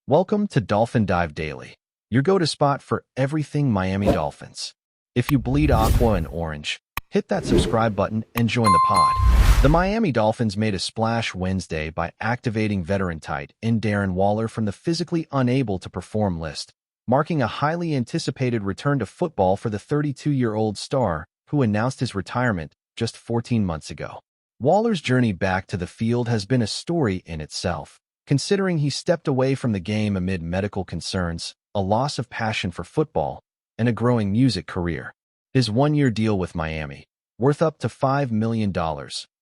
Welcome to Dolphin Dive Daily, your go-to spot for everything Miami Dolphins. If you bleed aqua and orange, hit that subscribe button and join the pod. The Miami Dolphins made a splash Wednesday by activating veteran tight end Darren Waller from the physically unable to perform list, marking a highly anticipated return to football for the 32-year-old star who announced his retirement just 14 months ago. Waller's journey back to the field has been a story in itself, considering he stepped away from the game amid medical concerns, a loss of passion for football, and a growing music career. His one-year deal with Miami, worth up to $5 million,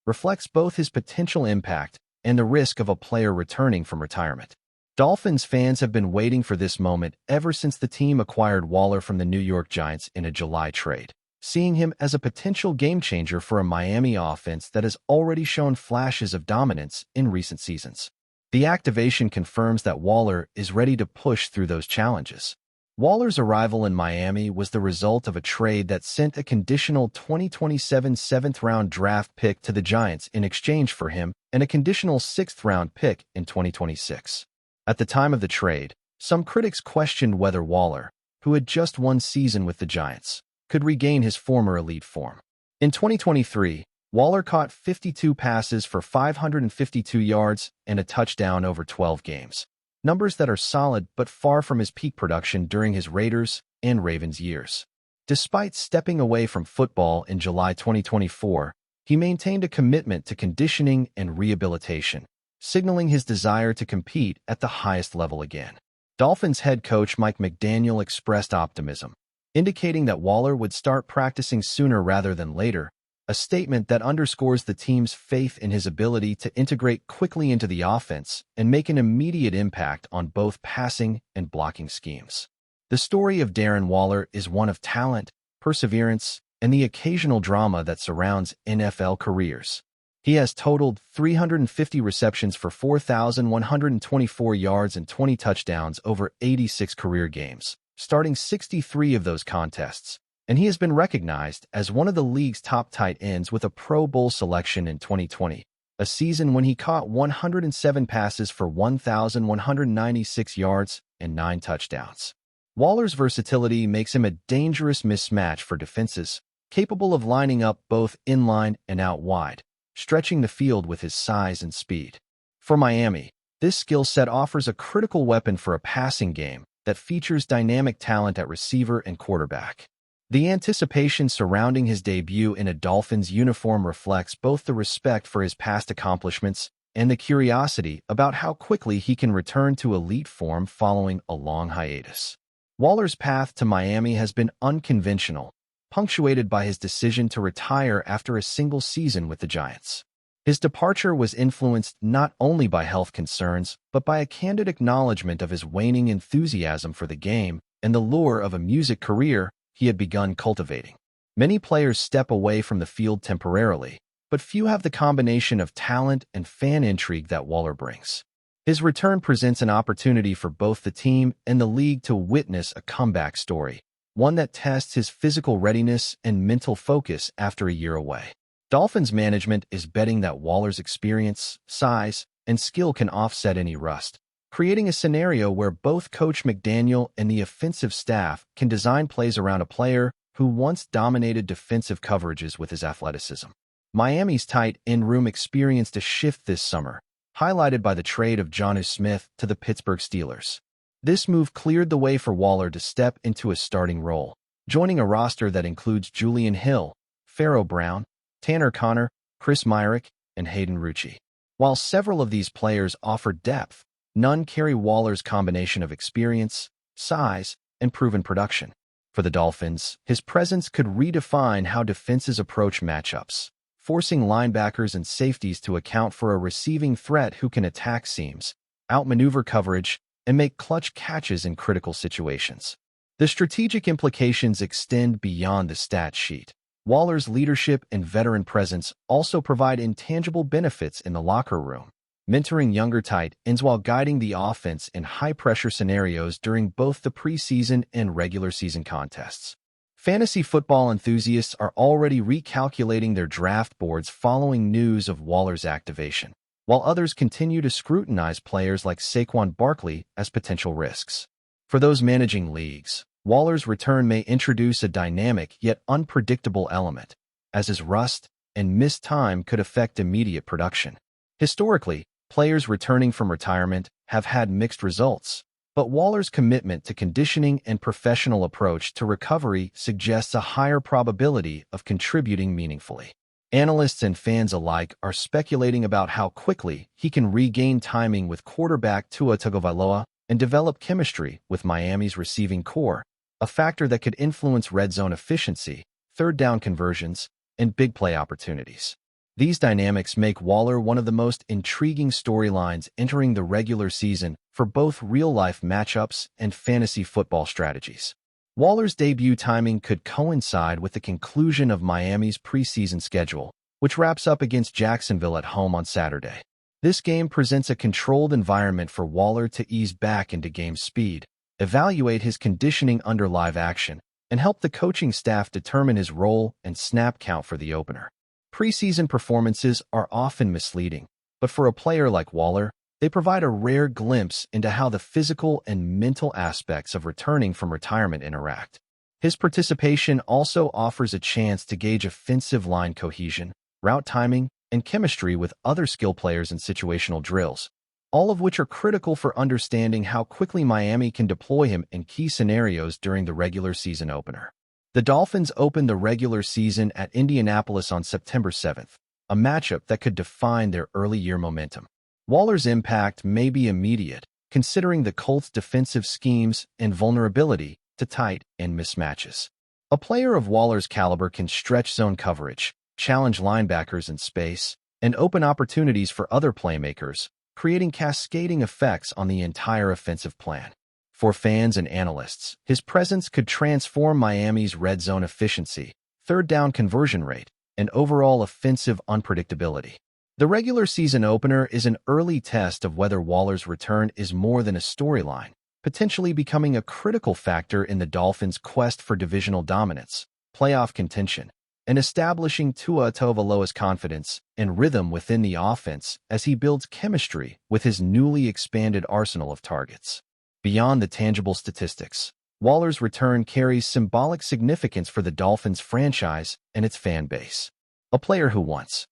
reflects both his potential impact and the risk of a player returning from retirement. Dolphins fans have been waiting for this moment ever since the team acquired Waller from the New York Giants in a July trade, seeing him as a potential game-changer for a Miami offense that has already shown flashes of dominance in recent seasons. The activation confirms that Waller is ready to push through those challenges. Waller's arrival in Miami was the result of a trade that sent a conditional 2027 seventh-round draft pick to the Giants in exchange for him and a conditional sixth-round pick in 2026. At the time of the trade, some critics questioned whether Waller, who had just one season with the Giants, could regain his former elite form. In 2023, Waller caught 52 passes for 552 yards and a touchdown over 12 games, numbers that are solid but far from his peak production during his Raiders and Ravens years. Despite stepping away from football in July 2024, he maintained a commitment to conditioning and rehabilitation, signaling his desire to compete at the highest level again. Dolphins head coach Mike McDaniel expressed optimism, indicating that Waller would start practicing sooner rather than later, a statement that underscores the team's faith in his ability to integrate quickly into the offense and make an immediate impact on both passing and blocking schemes. The story of Darren Waller is one of talent, perseverance, and the occasional drama that surrounds NFL careers. He has totaled 350 receptions for 4,124 yards and 20 touchdowns over 86 career games, starting 63 of those contests, and he has been recognized as one of the league's top tight ends with a Pro Bowl selection in 2020, a season when he caught 107 passes for 1,196 yards and 9 touchdowns. Waller's versatility makes him a dangerous mismatch for defenses, capable of lining up both inline and out wide, stretching the field with his size and speed. For Miami, this skill set offers a critical weapon for a passing game that features dynamic talent at receiver and quarterback. The anticipation surrounding his debut in a Dolphins uniform reflects both the respect for his past accomplishments and the curiosity about how quickly he can return to elite form following a long hiatus. Waller's path to Miami has been unconventional, punctuated by his decision to retire after a single season with the Giants. His departure was influenced not only by health concerns, but by a candid acknowledgement of his waning enthusiasm for the game and the lure of a music career he had begun cultivating. Many players step away from the field temporarily, but few have the combination of talent and fan intrigue that Waller brings. His return presents an opportunity for both the team and the league to witness a comeback story, one that tests his physical readiness and mental focus after a year away. Dolphins management is betting that Waller's experience, size, and skill can offset any rust, creating a scenario where both Coach McDaniel and the offensive staff can design plays around a player who once dominated defensive coverages with his athleticism. Miami's tight end room experienced a shift this summer, highlighted by the trade of Jonnu Smith to the Pittsburgh Steelers. This move cleared the way for Waller to step into a starting role, joining a roster that includes Julian Hill, Pharaoh Brown, Tanner Conner, Chris Myrick, and Hayden Rucci. While several of these players offer depth, none carry Waller's combination of experience, size, and proven production. For the Dolphins, his presence could redefine how defenses approach matchups, forcing linebackers and safeties to account for a receiving threat who can attack seams, outmaneuver coverage, and make clutch catches in critical situations. The strategic implications extend beyond the stat sheet. Waller's leadership and veteran presence also provide intangible benefits in the locker room, mentoring younger tight ends while guiding the offense in high-pressure scenarios during both the preseason and regular season contests. Fantasy football enthusiasts are already recalculating their draft boards following news of Waller's activation, while others continue to scrutinize players like Saquon Barkley as potential risks. For those managing leagues, Waller's return may introduce a dynamic yet unpredictable element, as his rust and missed time could affect immediate production. Historically, players returning from retirement have had mixed results, but Waller's commitment to conditioning and professional approach to recovery suggests a higher probability of contributing meaningfully. Analysts and fans alike are speculating about how quickly he can regain timing with quarterback Tua Tagovailoa and develop chemistry with Miami's receiving core, a factor that could influence red zone efficiency, third down conversions, and big play opportunities. These dynamics make Waller one of the most intriguing storylines entering the regular season for both real-life matchups and fantasy football strategies. Waller's debut timing could coincide with the conclusion of Miami's preseason schedule, which wraps up against Jacksonville at home on Saturday. This game presents a controlled environment for Waller to ease back into game speed, evaluate his conditioning under live action, and help the coaching staff determine his role and snap count for the opener. Preseason performances are often misleading, but for a player like Waller, they provide a rare glimpse into how the physical and mental aspects of returning from retirement interact. His participation also offers a chance to gauge offensive line cohesion, route timing, and chemistry with other skill players in situational drills, all of which are critical for understanding how quickly Miami can deploy him in key scenarios during the regular season opener. The Dolphins opened the regular season at Indianapolis on September 7th, a matchup that could define their early year momentum. Waller's impact may be immediate, considering the Colts' defensive schemes and vulnerability to tight end mismatches. A player of Waller's caliber can stretch zone coverage, challenge linebackers in space, and open opportunities for other playmakers, creating cascading effects on the entire offensive plan. For fans and analysts, his presence could transform Miami's red zone efficiency, third down conversion rate, and overall offensive unpredictability. The regular season opener is an early test of whether Waller's return is more than a storyline, potentially becoming a critical factor in the Dolphins' quest for divisional dominance, playoff contention, and establishing Tua Tagovailoa's confidence and rhythm within the offense as he builds chemistry with his newly expanded arsenal of targets. Beyond the tangible statistics, Waller's return carries symbolic significance for the Dolphins franchise and its fan base. A player who once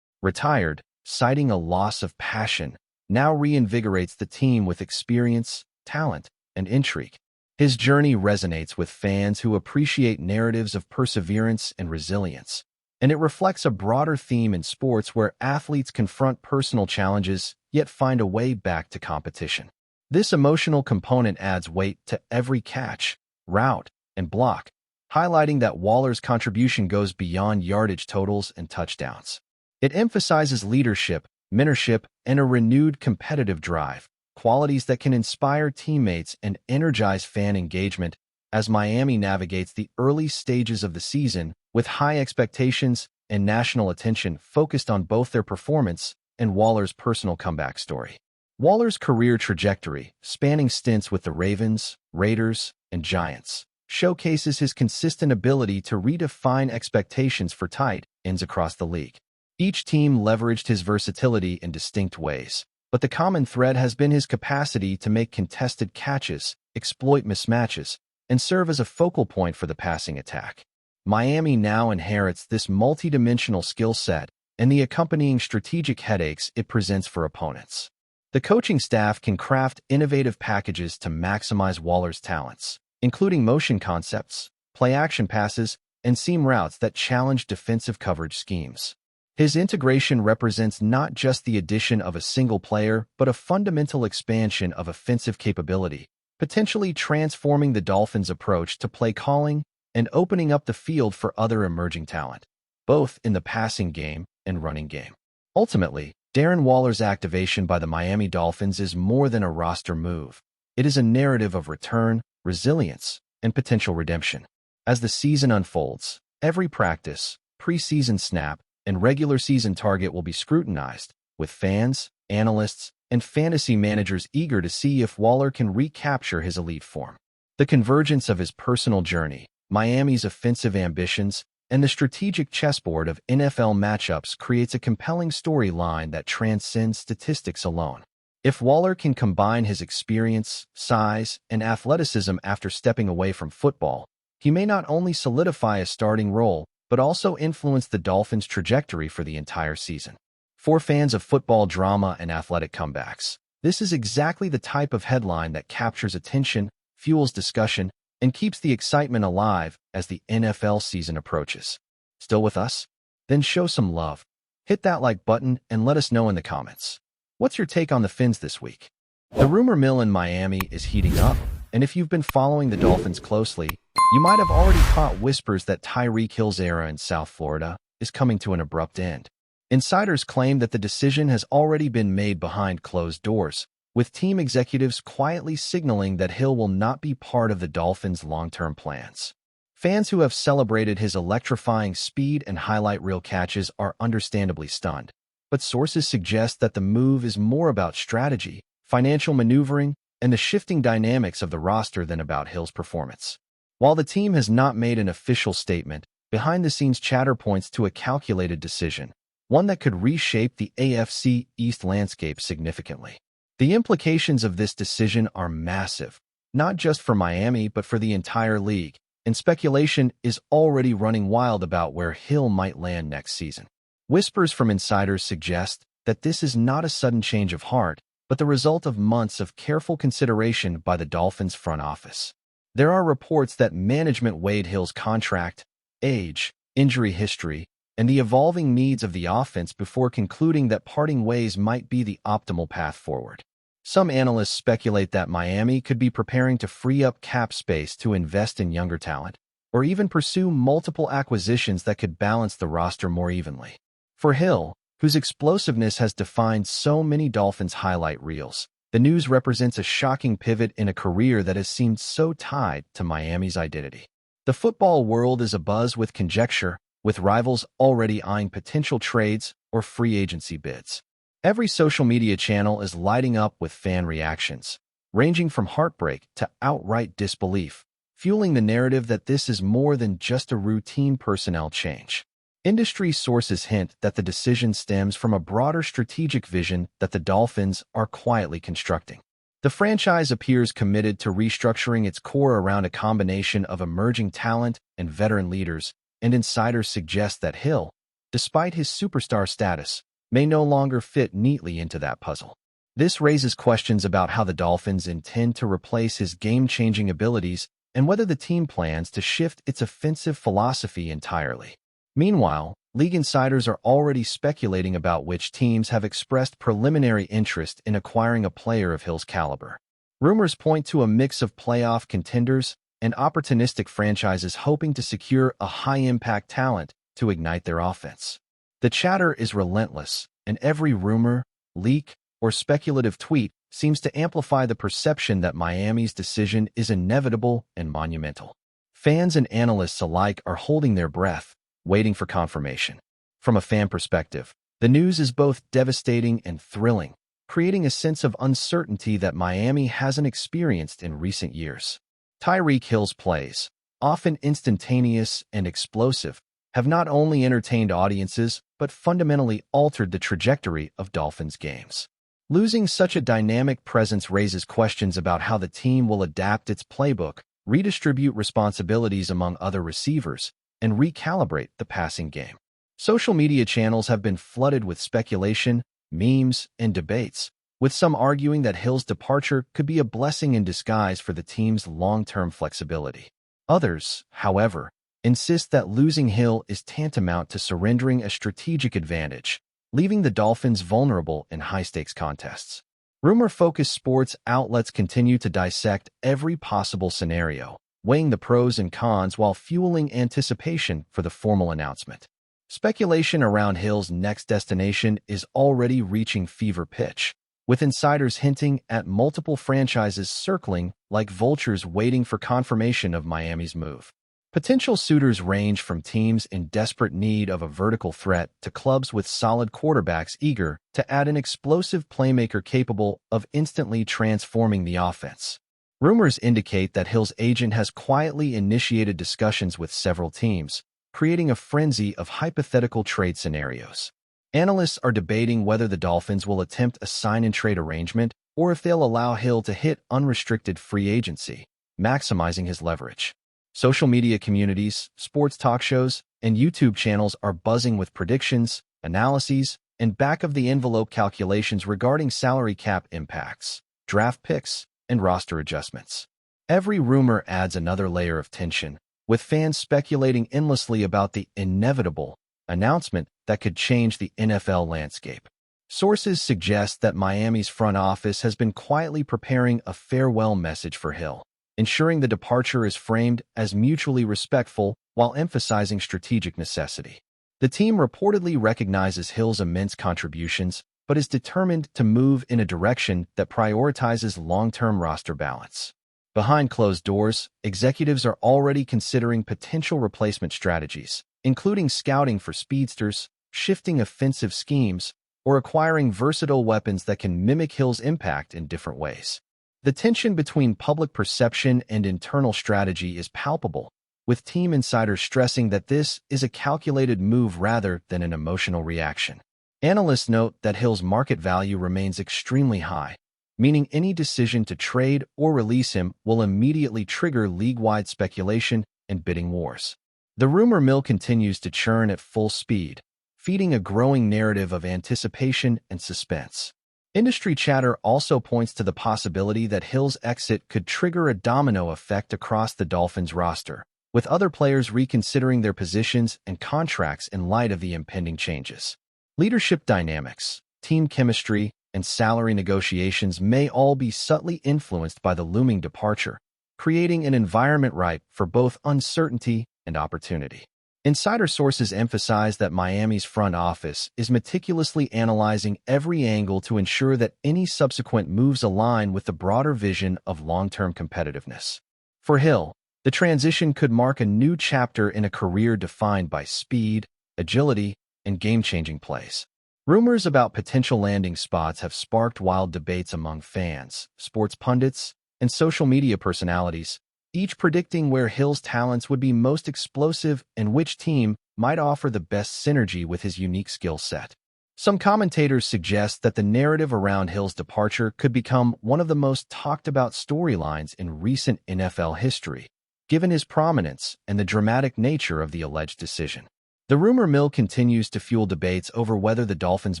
retired, citing a loss of passion, now reinvigorates the team with experience, talent, and intrigue. His journey resonates with fans who appreciate narratives of perseverance and resilience, and it reflects a broader theme in sports where athletes confront personal challenges yet find a way back to competition. This emotional component adds weight to every catch, route, and block, highlighting that Waller's contribution goes beyond yardage totals and touchdowns. It emphasizes leadership, mentorship, and a renewed competitive drive, qualities that can inspire teammates and energize fan engagement as Miami navigates the early stages of the season with high expectations and national attention focused on both their performance and Waller's personal comeback story. Waller's career trajectory, spanning stints with the Ravens, Raiders, and Giants, showcases his consistent ability to redefine expectations for tight ends across the league. Each team leveraged his versatility in distinct ways, but the common thread has been his capacity to make contested catches, exploit mismatches, and serve as a focal point for the passing attack. Miami now inherits this multidimensional skill set and the accompanying strategic headaches it presents for opponents. The coaching staff can craft innovative packages to maximize Waller's talents, including motion concepts, play-action passes, and seam routes that challenge defensive coverage schemes. His integration represents not just the addition of a single player, but a fundamental expansion of offensive capability, potentially transforming the Dolphins' approach to play calling and opening up the field for other emerging talent, both in the passing game and running game. Ultimately, Darren Waller's activation by the Miami Dolphins is more than a roster move. It is a narrative of return, resilience, and potential redemption. As the season unfolds, every practice, preseason snap, and regular season target will be scrutinized, with fans, analysts, and fantasy managers eager to see if Waller can recapture his elite form. The convergence of his personal journey, Miami's offensive ambitions, and the strategic chessboard of NFL matchups creates a compelling storyline that transcends statistics alone. If Waller can combine his experience, size, and athleticism after stepping away from football, he may not only solidify a starting role, but also influence the Dolphins' trajectory for the entire season. For fans of football drama and athletic comebacks, this is exactly the type of headline that captures attention, fuels discussion, and keeps the excitement alive as the NFL season approaches. Still with us? Then show some love. Hit that like button and let us know in the comments. What's your take on the Fins this week? The rumor mill in Miami is heating up, and if you've been following the Dolphins closely, you might have already caught whispers that TYREEK Hill's era in South Florida is coming to an abrupt end. Insiders claim that the decision has already been made behind closed doors, with team executives quietly signaling that Hill will not be part of the Dolphins' long-term plans. Fans who have celebrated his electrifying speed and highlight reel catches are understandably stunned, but sources suggest that the move is more about strategy, financial maneuvering, and the shifting dynamics of the roster than about Hill's performance. While the team has not made an official statement, behind-the-scenes chatter points to a calculated decision, one that could reshape the AFC East landscape significantly. The implications of this decision are massive, not just for Miami but for the entire league, and speculation is already running wild about where Hill might land next season. Whispers from insiders suggest that this is not a sudden change of heart, but the result of months of careful consideration by the Dolphins' front office. There are reports that management weighed Hill's contract, age, injury history, and the evolving needs of the offense before concluding that parting ways might be the optimal path forward. Some analysts speculate that Miami could be preparing to free up cap space to invest in younger talent, or even pursue multiple acquisitions that could balance the roster more evenly. For Hill, whose explosiveness has defined so many Dolphins highlight reels, the news represents a shocking pivot in a career that has seemed so tied to Miami's identity. The football world is abuzz with conjecture, with rivals already eyeing potential trades or free agency bids. Every social media channel is lighting up with fan reactions, ranging from heartbreak to outright disbelief, fueling the narrative that this is more than just a routine personnel change. Industry sources hint that the decision stems from a broader strategic vision that the Dolphins are quietly constructing. The franchise appears committed to restructuring its core around a combination of emerging talent and veteran leaders, and insiders suggest that Hill, despite his superstar status, may no longer fit neatly into that puzzle. This raises questions about how the Dolphins intend to replace his game-changing abilities and whether the team plans to shift its offensive philosophy entirely. Meanwhile, league insiders are already speculating about which teams have expressed preliminary interest in acquiring a player of Hill's caliber. Rumors point to a mix of playoff contenders and opportunistic franchises hoping to secure a high-impact talent to ignite their offense. The chatter is relentless, and every rumor, leak, or speculative tweet seems to amplify the perception that Miami's decision is inevitable and monumental. Fans and analysts alike are holding their breath, waiting for confirmation. From a fan perspective, the news is both devastating and thrilling, creating a sense of uncertainty that Miami hasn't experienced in recent years. TYREEK Hill's plays, often instantaneous and explosive, have not only entertained audiences but fundamentally altered the trajectory of Dolphins games. Losing such a dynamic presence raises questions about how the team will adapt its playbook, redistribute responsibilities among other receivers, and recalibrate the passing game. Social media channels have been flooded with speculation, memes, and debates, with some arguing that Hill's departure could be a blessing in disguise for the team's long-term flexibility. Others, however, insist that losing Hill is tantamount to surrendering a strategic advantage, leaving the Dolphins vulnerable in high-stakes contests. Rumor-focused sports outlets continue to dissect every possible scenario, weighing the pros and cons while fueling anticipation for the formal announcement. Speculation around Hill's next destination is already reaching fever pitch, with insiders hinting at multiple franchises circling like vultures waiting for confirmation of Miami's move. Potential suitors range from teams in desperate need of a vertical threat to clubs with solid quarterbacks eager to add an explosive playmaker capable of instantly transforming the offense. Rumors indicate that Hill's agent has quietly initiated discussions with several teams, creating a frenzy of hypothetical trade scenarios. Analysts are debating whether the Dolphins will attempt a sign-and-trade arrangement or if they'll allow Hill to hit unrestricted free agency, maximizing his leverage. Social media communities, sports talk shows, and YouTube channels are buzzing with predictions, analyses, and back-of-the-envelope calculations regarding salary cap impacts, draft picks, and roster adjustments. Every rumor adds another layer of tension, with fans speculating endlessly about the inevitable announcement that could change the NFL landscape. Sources suggest that Miami's front office has been quietly preparing a farewell message for Hill, ensuring the departure is framed as mutually respectful while emphasizing strategic necessity. The team reportedly recognizes Hill's immense contributions, but is determined to move in a direction that prioritizes long-term roster balance. Behind closed doors, executives are already considering potential replacement strategies, including scouting for speedsters, shifting offensive schemes, or acquiring versatile weapons that can mimic Hill's impact in different ways. The tension between public perception and internal strategy is palpable, with team insiders stressing that this is a calculated move rather than an emotional reaction. Analysts note that Hill's market value remains extremely high, meaning any decision to trade or release him will immediately trigger league-wide speculation and bidding wars. The rumor mill continues to churn at full speed, feeding a growing narrative of anticipation and suspense. Industry chatter also points to the possibility that Hill's exit could trigger a domino effect across the Dolphins roster, with other players reconsidering their positions and contracts in light of the impending changes. Leadership dynamics, team chemistry, and salary negotiations may all be subtly influenced by the looming departure, creating an environment ripe for both uncertainty and opportunity. Insider sources emphasize that Miami's front office is meticulously analyzing every angle to ensure that any subsequent moves align with the broader vision of long-term competitiveness. For Hill, the transition could mark a new chapter in a career defined by speed, agility, and game-changing plays. Rumors about potential landing spots have sparked wild debates among fans, sports pundits, and social media personalities, each predicting where Hill's talents would be most explosive and which team might offer the best synergy with his unique skill set. Some commentators suggest that the narrative around Hill's departure could become one of the most talked-about storylines in recent NFL history, given his prominence and the dramatic nature of the alleged decision. The rumor mill continues to fuel debates over whether the Dolphins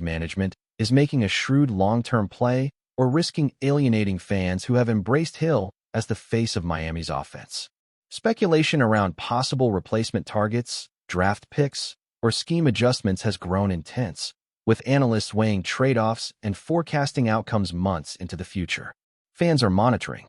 management is making a shrewd long-term play or risking alienating fans who have embraced Hill as the face of Miami's offense. Speculation around possible replacement targets, draft picks, or scheme adjustments has grown intense, with analysts weighing trade-offs and forecasting outcomes months into the future. Fans are monitoring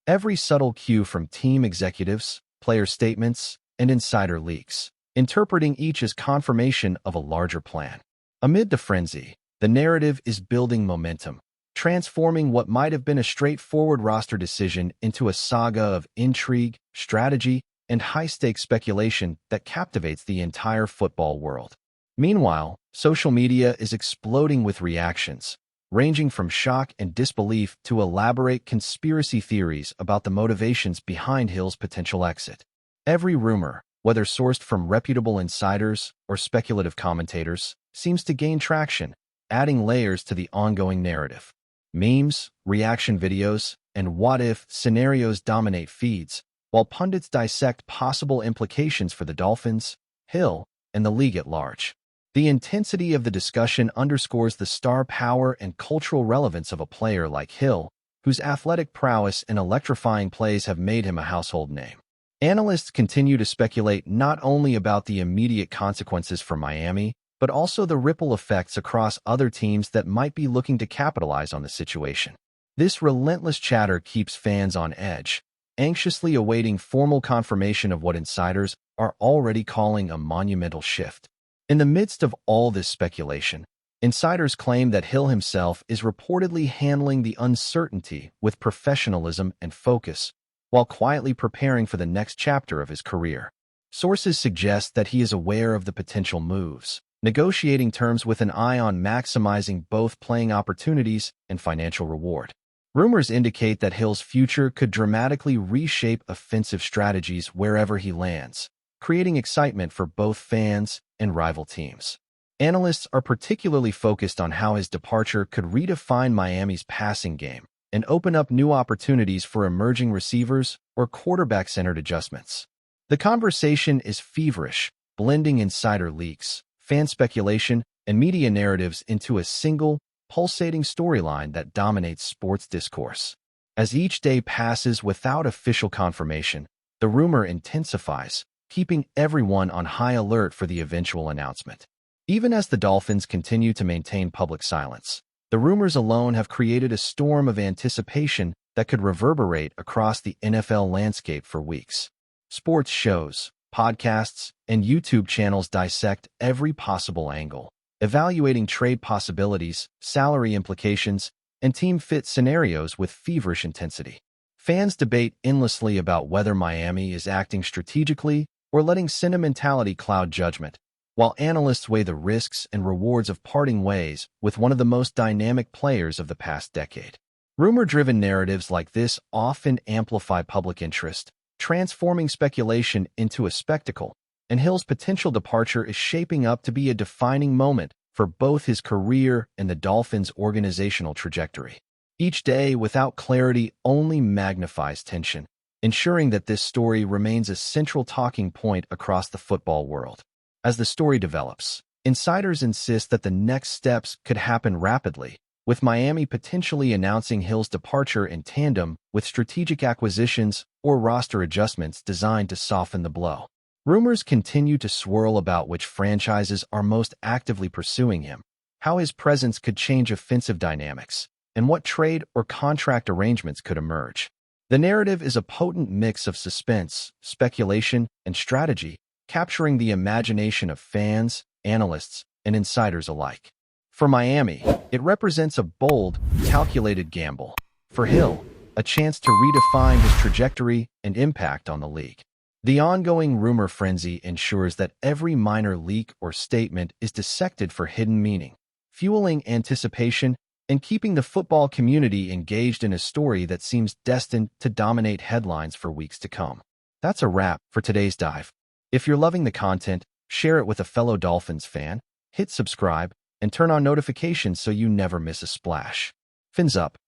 every subtle cue from team executives, player statements, and insider leaks, interpreting each as confirmation of a larger plan. Amid the frenzy, the narrative is building momentum, transforming what might have been a straightforward roster decision into a saga of intrigue, strategy, and high-stakes speculation that captivates the entire football world. Meanwhile, social media is exploding with reactions, ranging from shock and disbelief to elaborate conspiracy theories about the motivations behind Hill's potential exit. Every rumor, whether sourced from reputable insiders or speculative commentators, seems to gain traction, adding layers to the ongoing narrative. Memes, reaction videos, and what-if scenarios dominate feeds, while pundits dissect possible implications for the Dolphins, Hill, and the league at large. The intensity of the discussion underscores the star power and cultural relevance of a player like Hill, whose athletic prowess and electrifying plays have made him a household name. Analysts continue to speculate not only about the immediate consequences for Miami, but also the ripple effects across other teams that might be looking to capitalize on the situation. This relentless chatter keeps fans on edge, anxiously awaiting formal confirmation of what insiders are already calling a monumental shift. In the midst of all this speculation, insiders claim that Hill himself is reportedly handling the uncertainty with professionalism and focus, while quietly preparing for the next chapter of his career. Sources suggest that he is aware of the potential moves, negotiating terms with an eye on maximizing both playing opportunities and financial reward. Rumors indicate that Hill's future could dramatically reshape offensive strategies wherever he lands, creating excitement for both fans and rival teams. Analysts are particularly focused on how his departure could redefine Miami's passing game and open up new opportunities for emerging receivers or quarterback-centered adjustments. The conversation is feverish, blending insider leaks, fan speculation, and media narratives into a single, pulsating storyline that dominates sports discourse. As each day passes without official confirmation, the rumor intensifies, keeping everyone on high alert for the eventual announcement. Even as the Dolphins continue to maintain public silence, the rumors alone have created a storm of anticipation that could reverberate across the NFL landscape for weeks. Sports shows, podcasts, and YouTube channels dissect every possible angle, evaluating trade possibilities, salary implications, and team fit scenarios with feverish intensity. Fans debate endlessly about whether Miami is acting strategically or letting sentimentality cloud judgment, while analysts weigh the risks and rewards of parting ways with one of the most dynamic players of the past decade. Rumor-driven narratives like this often amplify public interest, transforming speculation into a spectacle, and Hill's potential departure is shaping up to be a defining moment for both his career and the Dolphins' organizational trajectory. Each day without clarity only magnifies tension, ensuring that this story remains a central talking point across the football world. As the story develops, insiders insist that the next steps could happen rapidly, with Miami potentially announcing Hill's departure in tandem with strategic acquisitions or roster adjustments designed to soften the blow. Rumors continue to swirl about which franchises are most actively pursuing him, how his presence could change offensive dynamics, and what trade or contract arrangements could emerge. The narrative is a potent mix of suspense, speculation, and strategy, capturing the imagination of fans, analysts, and insiders alike. For Miami, it represents a bold, calculated gamble. For Hill, a chance to redefine his trajectory and impact on the league. The ongoing rumor frenzy ensures that every minor leak or statement is dissected for hidden meaning, fueling anticipation and keeping the football community engaged in a story that seems destined to dominate headlines for weeks to come. That's a wrap for today's dive. If you're loving the content, share it with a fellow Dolphins fan, hit subscribe, and turn on notifications so you never miss a splash. Fins up.